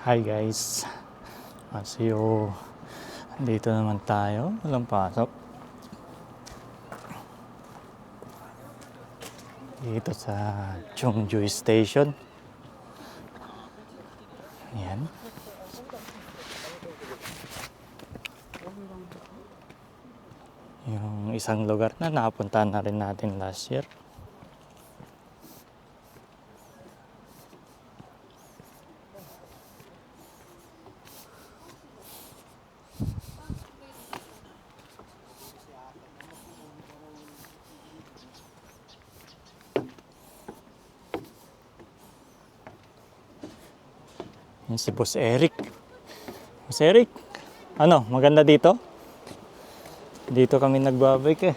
Hi guys, see you. Dito naman tayo, walang pasok. Dito sa Chungju Station. Ayan. Yung isang lugar na napuntahan na rin natin last year. Yan si Boss Eric. Boss Eric, ano, maganda dito? Dito kami nagbabike eh.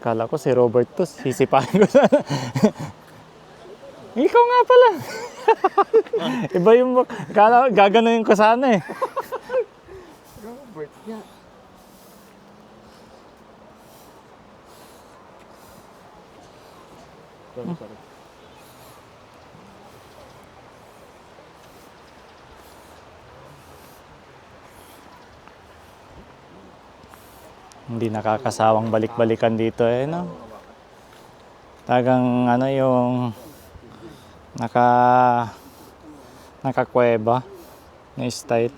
Kala ko si Robert to, sisipahin ko sana. Ikaw nga pala. Iba yung, kala gaganuhin ko sana eh. Robert niya. Sorry. Hindi nakakasawang balik-balikan dito eh, no? Tagang ano yung nakakuweba na style.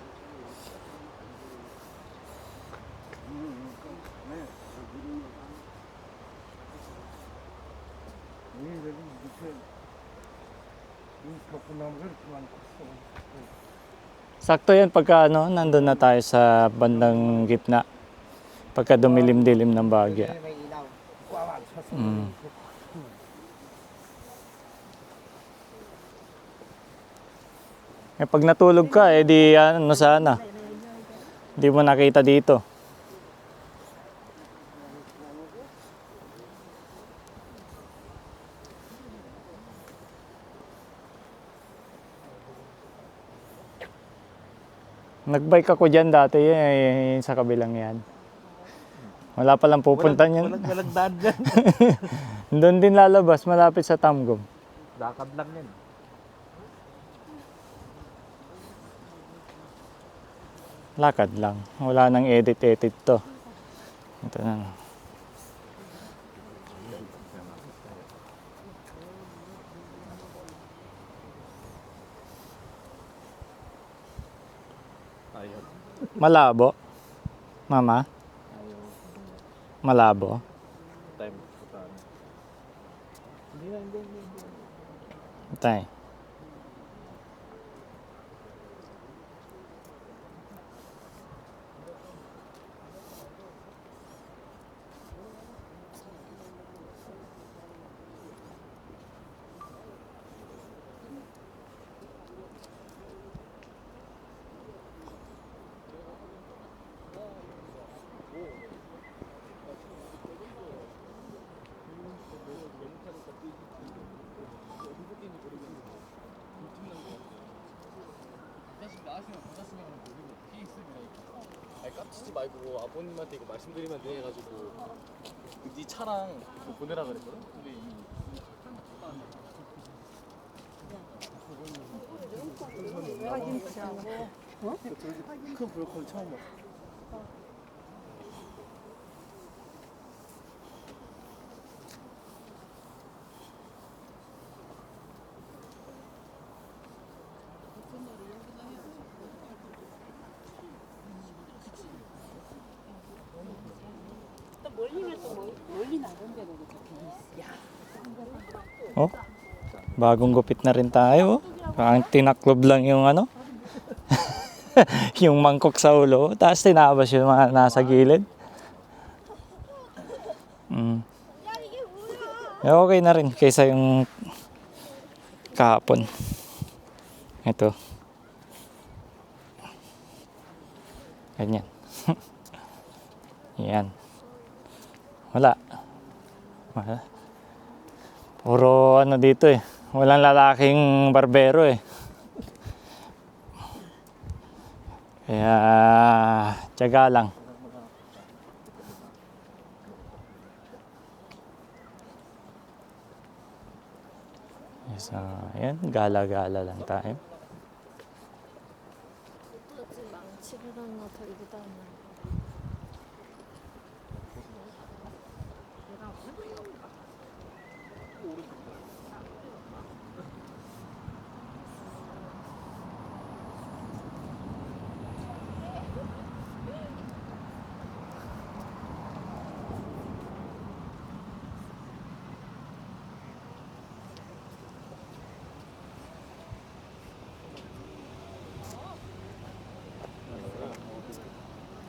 Sakto yan pagka ano, nandun na tayo sa bandang gitna. Pagka dumilim-dilim ng bagya. May ilaw. Eh, pag natulog ka, eh di ano sana. Hindi mo nakita dito. Nagbike ako dyan dati eh, sa kabilang yan. Wala palang pupuntan yan. Walang daan dyan. Doon din lalabas, malapit sa Tamgum. Lakad lang yan. Lakad lang. Wala nang edit-edit to. Ito na. Malabo? Mama? Malabo? Time. Tay. 아니 깝치지 말고 아버님한테 이거 말씀드리면 돼 해가지고 네 차랑 이거 보내라 그랬거든? 근데 큰 브로콜리 처음 먹어. 멀리 나던데 Oh, bagong gupit na rin tayo. Parang tinaklob lang yung ano. Yung mangkok sa ulo. Tapos tinabas yung mga nasa gilid. Eh, okay na rin kaysa yung kahapon. Ito. Ganyan. Yan. Wala. Puro ano dito eh. Walang lalaking barbero eh. Kaya tiyaga lang. So, ayan, gala-gala lang tayo. 망치를 하나 들고 다니는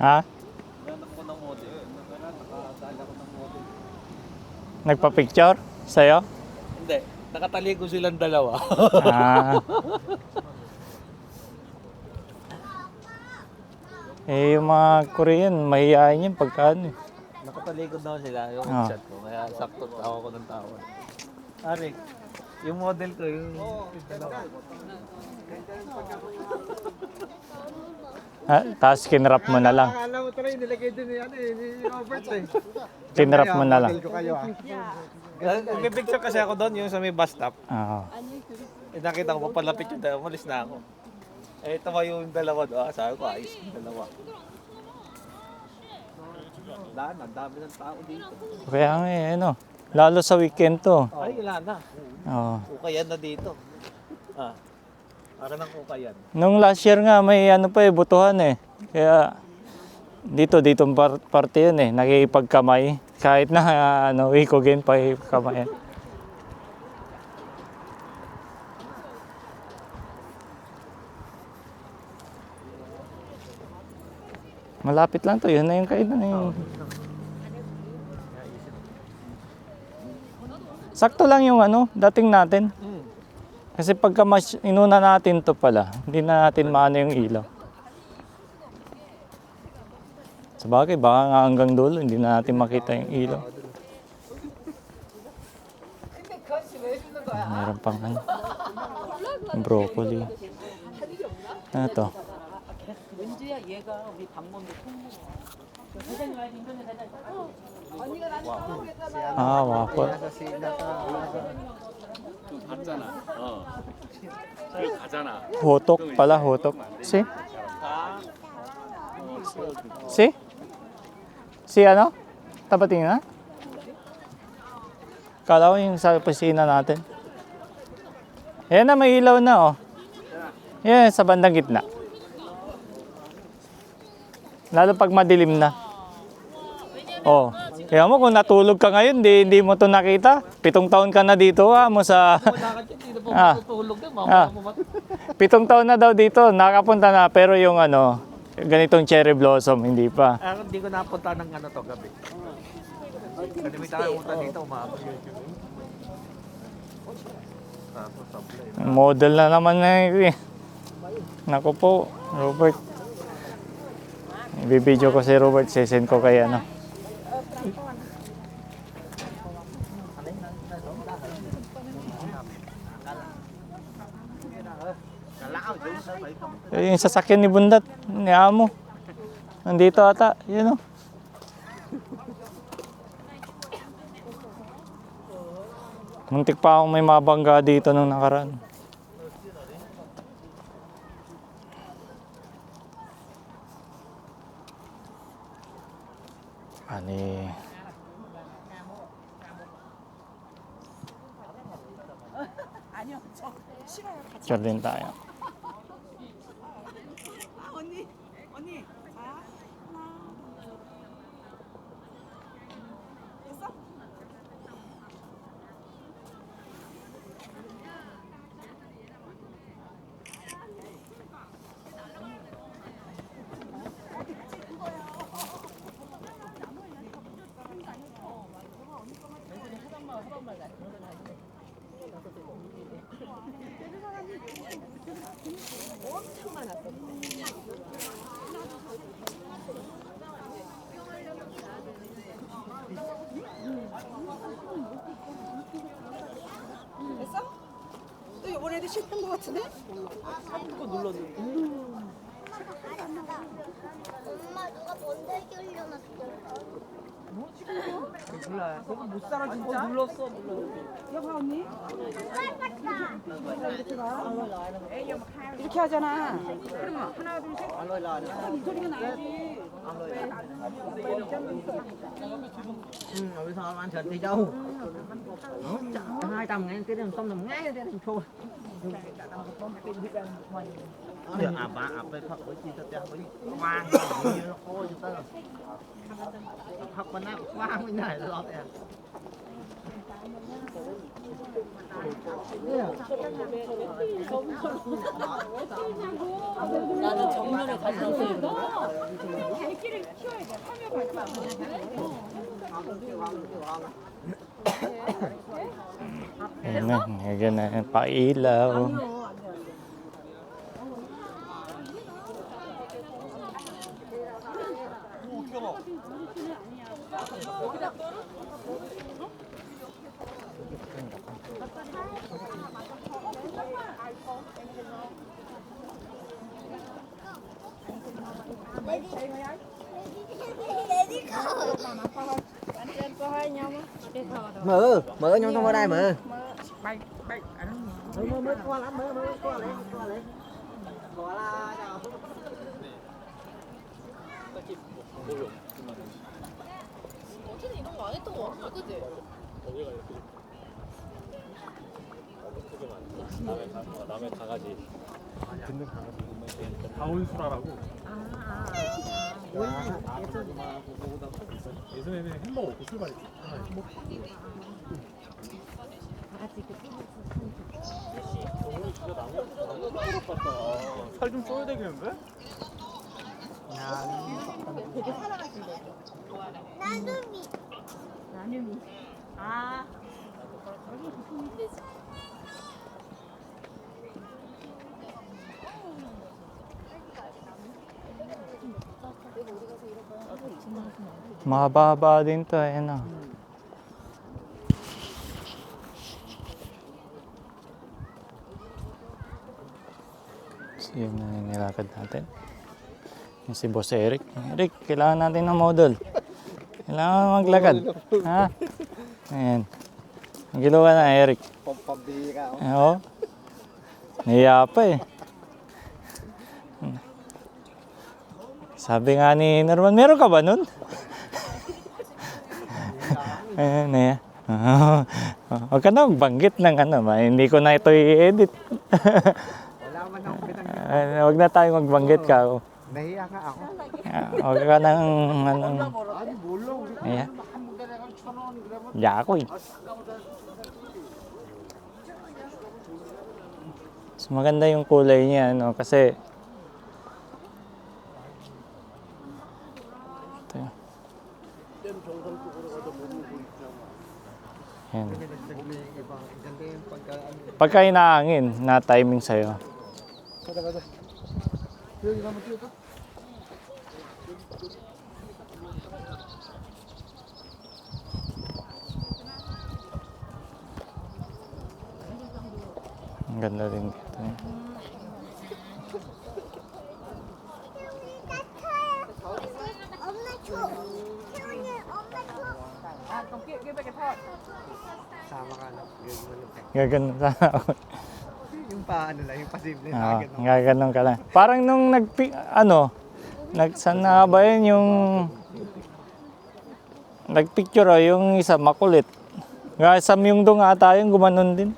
Ha? Nanap ko ng model. Nakadala ko ng model. Nagpa-picture sa'yo? Hindi. Nakataligo silang dalawa. Ah. Eh, yung mga Korean, mahihayin yun pagka ano. Nakatalikod daw sila yung Ah. chat ko. Kaya sakto tawa ko ng tawa. Ari, yung model ko, yung dalawa. Tapos kinrap mo na lang. Akala mo talaga nilagay din ni Robert eh. Kinrap mo na lang. Model ko kayo ah. Nagpipicture kasi ako doon, yung sa may bus stop. Oo. Eh, nakita ko, papalapit yung dalawa, umalis na ako. Eh, tawa yung dalawa doon. Sabi ko, ayos yung dalawa. Wala na, dami ng tao dito. Kaya nga eh, ano. Lalo sa weekend to. Ay, wala na. Oo. Kukayan na dito. Ah, para ng kukayan. Nung last year nga, may ano pa eh, butuhan eh. Kaya ditong parte yun eh, nakikipagkamay. Kahit na ano, ikogin pa kamay. Malapit lang to, yun na yung kainan eh. Sakto lang yung ano, dating natin. Kasi pagka inuna natin to pala, hindi na natin maano yung ilaw. Sabagay, baka nga hanggang dulo, hindi na natin makita yung ilaw. Meron pang ano, broccoli. Ano to? 왠지야 얘가 우리 방문도 통보가. 회장님 와야지 인터넷 회장님. Ah, waffle. 봤잖아. 그 가잖아. Hotok pala, hotok. Si? Si? Si ano? Tapating na? Kala ko yung sa kusina natin. Ayan na, may ilaw na oh. Yan, sa bandang gitna. Lalo pag madilim na. Oh, kaya mo kung natulog ka ngayon, hindi mo to nakita. 7 taon ka na dito, mo sa... Ah. Ah. 7 taon na daw dito, nakapunta na. Pero yung ano, ganitong cherry blossom, hindi pa. Hindi ko napunta ng ano to gabi. Kasi may tayo punta dito, umaabot. Model na naman na eh. Naku po, Robert. Ibibideo ko si Robert, sesend ko kay ano. Yung sasakyan ni Bundat, ni Amo. Nandito ata, yun o. Muntik pa akong may mabangga dito nung nakaraan. Ani. Picture din tayo. 또 이번에도 실패한 것 같은데? 엄마 누가 번데기 흘려놨어. 몰라. 너무 못 살아 진짜. 눌렀어. 여봐 언니. 이렇게 하잖아. 그러면 하나 둘 셋. 이 소리가 나야지. Rồi sao ăn thịt đi đâu? Đó, 200 ngàn cái xong rồi ngay đây thành phố. Được ạp với phật với chi ta với quang như nó khô cho tao. Học bên nào quang bên này lọt à. 나는 정면에 가지 않았어요. 개끼를 키워야 돼. 파묘 Ayan na, ayan na, pailaw. Mơ nhưng không ở đây mơ. bay Mơ qua lắm mơ qua lấy. Bỏ la chào. 어제는 이런 거 안 했던 거 같아, 그지? 남의 강아지. 듣는 강아지. 다운수라라고. 예전에는 햄버거 먹고 출발했지. 살 좀 쪄야 되겠는데? 나눔이. 아. Mababa din to, ayan na. So, yun na yung nilakad natin. Yung si Boss Eric. Eric, kailangan natin ng model. Kailangan maglakad. Ha? Ayan. Magilo ka na, Eric. Pambira. Oo. Nahiya pa eh. Sabi nga ni Norman, meron ka ba nun? Ayan, ayan. Huwag ka na magbanggit ng ano, hindi ko na ito i-edit. Wala man ako pinag. Huwag na tayo magbanggit ka. Nahiya nga ako. Huwag ka nang ano. 아니 몰라 우리 Ayan. 한 무대 내가 1,000원 그러면 Ya ako eh. So, maganda yung kulay niya, no? Kasi ito yun. Ayan. may ibang ganda yung pagka Pagka inaangin, na timing sa'yo. 가자 여기 한번 뛰어가 Ang ganda rin dito. sama ka na yun malupit Gaganon sana ako. yung paano lang yung passive Oo, na ganun gaganon ka lang. Parang nung saan na ba yun yung nagpicture yung isa makulit. Nga Samyungdong ata yung gumanon din.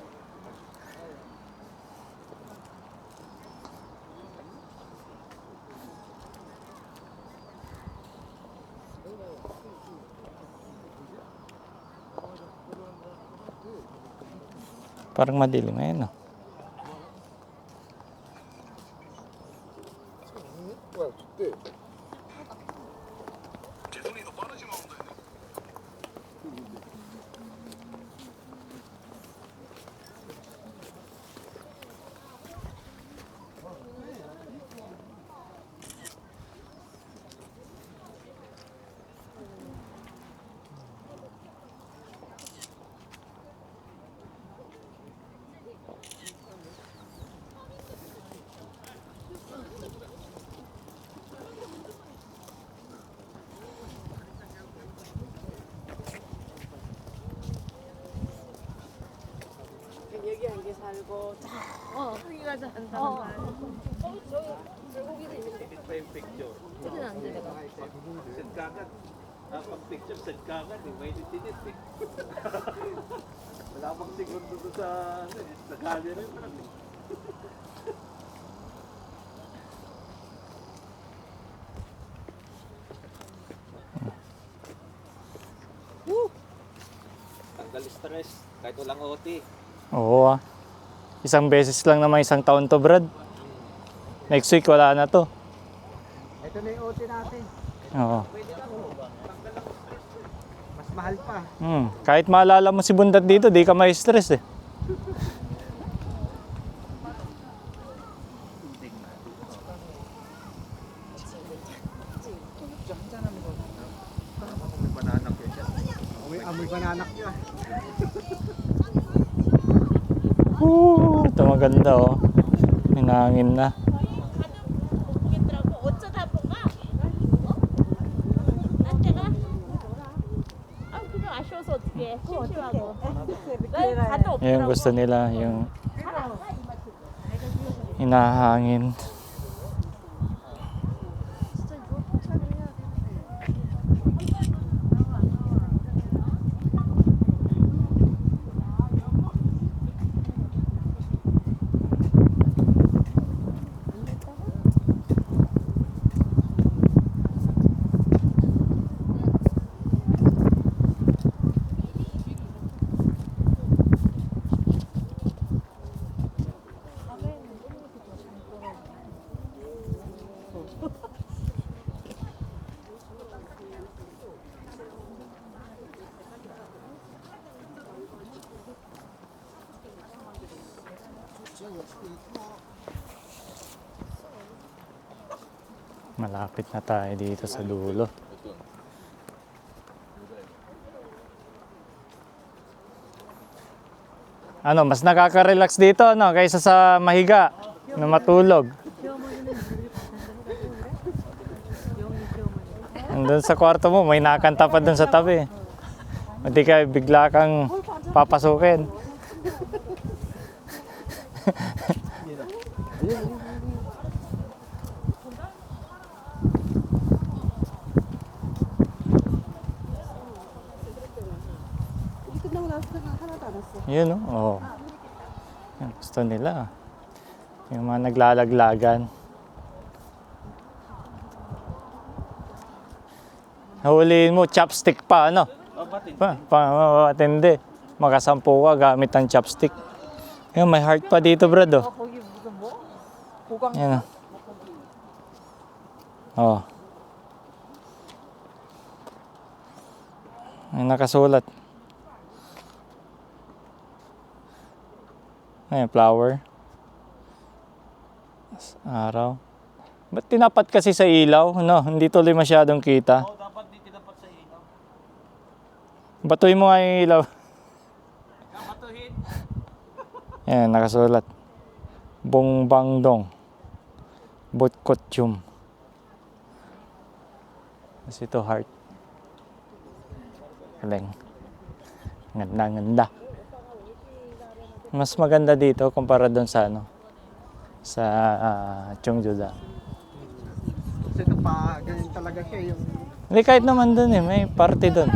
Parang madilim ngayon, no? 살고 자기가 한 사람 살고 저기 Edit pa yung picture. 저기는 안 돼. 내가. Set ka agad. Pag picture, set ka agad. May edit eh. Wala pang segundo doon sa camera yun. Tanggal stress. Kahit walang OT. Oo ah. Isang beses lang naman isang taon to, Brad. Next week wala na to. Ito na yung OT natin. Oo. Mas mahal pa. Kahit maalala mo si Bundat dito, di ka may stress eh. May bananak yun siya. Amoy bananak yun. Ito maganda oh. Hinangin na. 보겠더라고. 어쩌다 보가? 난 때가 그냥 아쉬워서 어떻게 해. 심심하고. 가도 Yung gusto nila, yung hinahangin. Malapit na tayo dito sa dulo. Ano, mas nakaka-relax dito ano, kaysa sa mahiga na matulog. Andun sa kwarto mo, may nakanta pa dun sa tabi. Hindi ka bigla kang papasukin. Yun oh. Yan, gusto nila. Yung mga naglalaglagan. Huliin mo, chopstick pa, ano? Matindi. Makasampu ka gamit ang chopstick. Yan, may heart pa dito, Brad, oh. Yan, oh. May nakasulat. Ayan, flower. Araw. Ba't tinapat kasi sa ilaw? No, hindi tuloy masyadong kita. Dapat di tinapat sa ilaw. Batuin mo nga yung ilaw. Batuhin. Ayan, nakasulat. Bongbangdong. Butkotyum. Tapos ito, heart. Galing. Ganda. Mas maganda dito kumpara doon sa ano, sa Cheongju Dam. Kasi ito pa, ganyan talaga siya yung... Hindi, kahit naman doon eh, may party doon.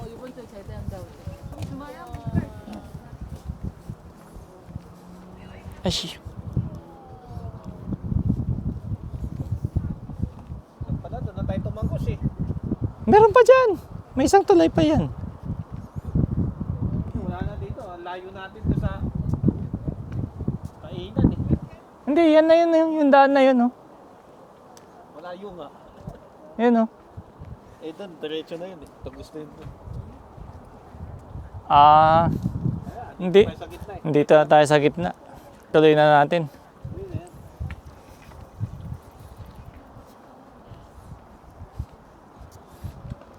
이번 주에 제대한다고. Ay, Pala, doon na tayo tumangkos eh. meron pa dyan. May isang tulay pa yan. Wala na dito. Ang layo natin doon sa kainan eh. Hindi, yan na yun, yung daan na yun, oh. Malayo nga. Yan, oh. Eh doon, diretso na yun eh. Ito gusto yun. Hindi. May sa gitna eh. Dito na tayo sa gitna. Tuloy na natin.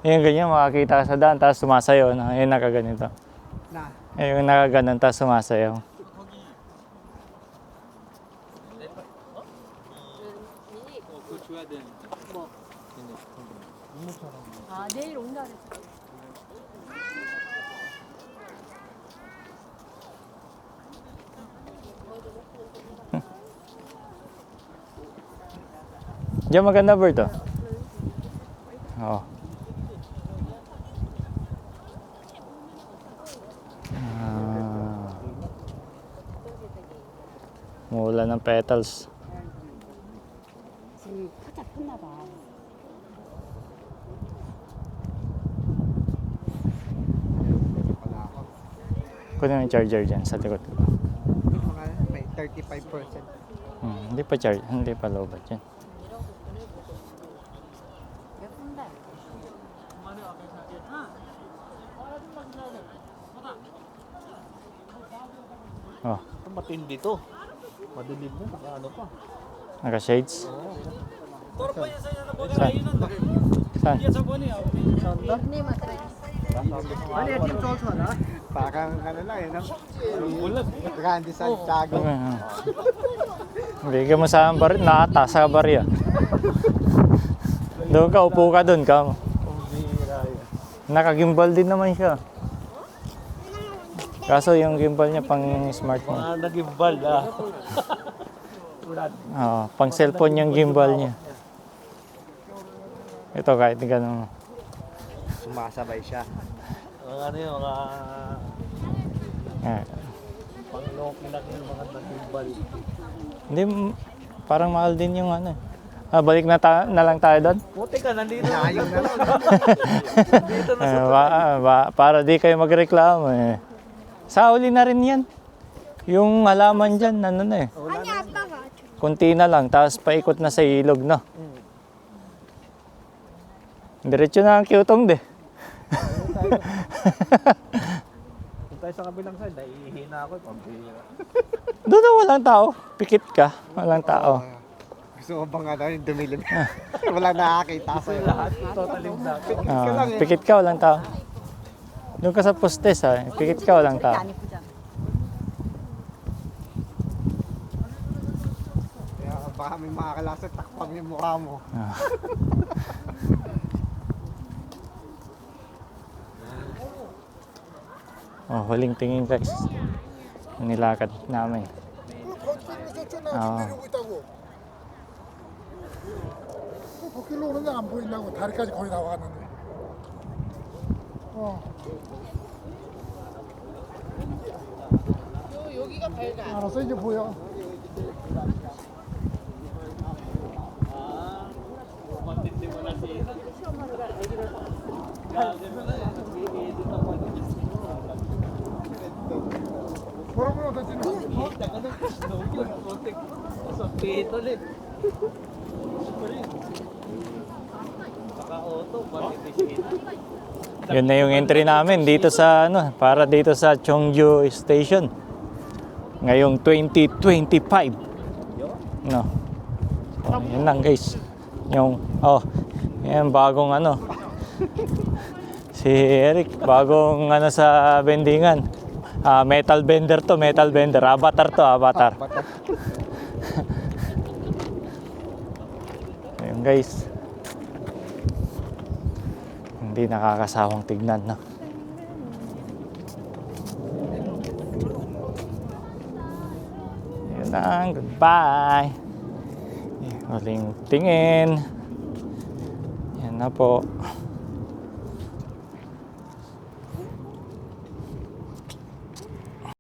Yung ganyan, makakita ka sa daan, tapos sumasayaw. No? Yung nakaganito. Na. Yung nakaganon, tapos sumasayaw. 그거 줘야 되는데. 내일 온다 그랬어. Diyan maganda bird oh. Oo. Mula ng petals. 지금 타자 폈나 봐. Kunin mo yung charger dyan sa likod ko. Mga may 35%. Hindi pa charge, hindi pa lobat yan. 예쁜데. Oh, Matindi to. Madilim na, saka ano pa. naka-shades. Saan? Ano yung Team Solso na? Parang ano lang eh, no? Grande Santiago. Bigyan mo sa bar, nakata sa barya. Doon ka, upo ka doon ka. Naka-gimbal din naman siya. Kaso yung gimbal niya pang smartphone. Mga nagimbal ah. Oo, pang cellphone yung gimbal niya. Ito kahit ganun. Sumasabay siya. Mga ano yung mga Eh, pang-lokinak yung mga nagimbal. Hindi, parang mahal din yung ano. Balik na lang tayo doon. Puti ka, nandito. Ayun na lang. Dito na Para di kayo magreklamo eh. Sa uli na rin yan. Yung halaman dyan, ano na eh. Kunti na lang, tapos paikot na sa ilog na. Diretso na ang Kyutong de. Kung tayo sa kabilang side, nahihina ako. Pambira. Doon na walang tao. Pikit ka, walang tao. Gusto mo bang ano yung dumilim? Wala nakakita sa'yo. Lahat, totally black. Pikit ka, walang tao. Doon ka sa postes ha, pikit ka, walang tao. 안 예쁘잖아. Kaya baka may makakalasa, takpang yung mukha mo. Oh, huling tingin guys. Nilakad namin. Oo. 거길로 오는데 안 보인다고 다리까지 거의 다 왔는데. 여기가 밝아. 알았어 이제 보여. 뭐라고 어떻게 Dito ulit. Saka-auto, bakit Yun na yung entry namin dito sa para dito sa Cheongju Station. Ngayong 2025. No. Oh, yan lang guys. Yung yan bagong si Eric, bagong sa vendingan. Metal bender to, metal bender. Avatar to, avatar. Ayun guys. Hindi nakakasawang tignan, no? Yun lang, goodbye. Huling tingin. Yan na po.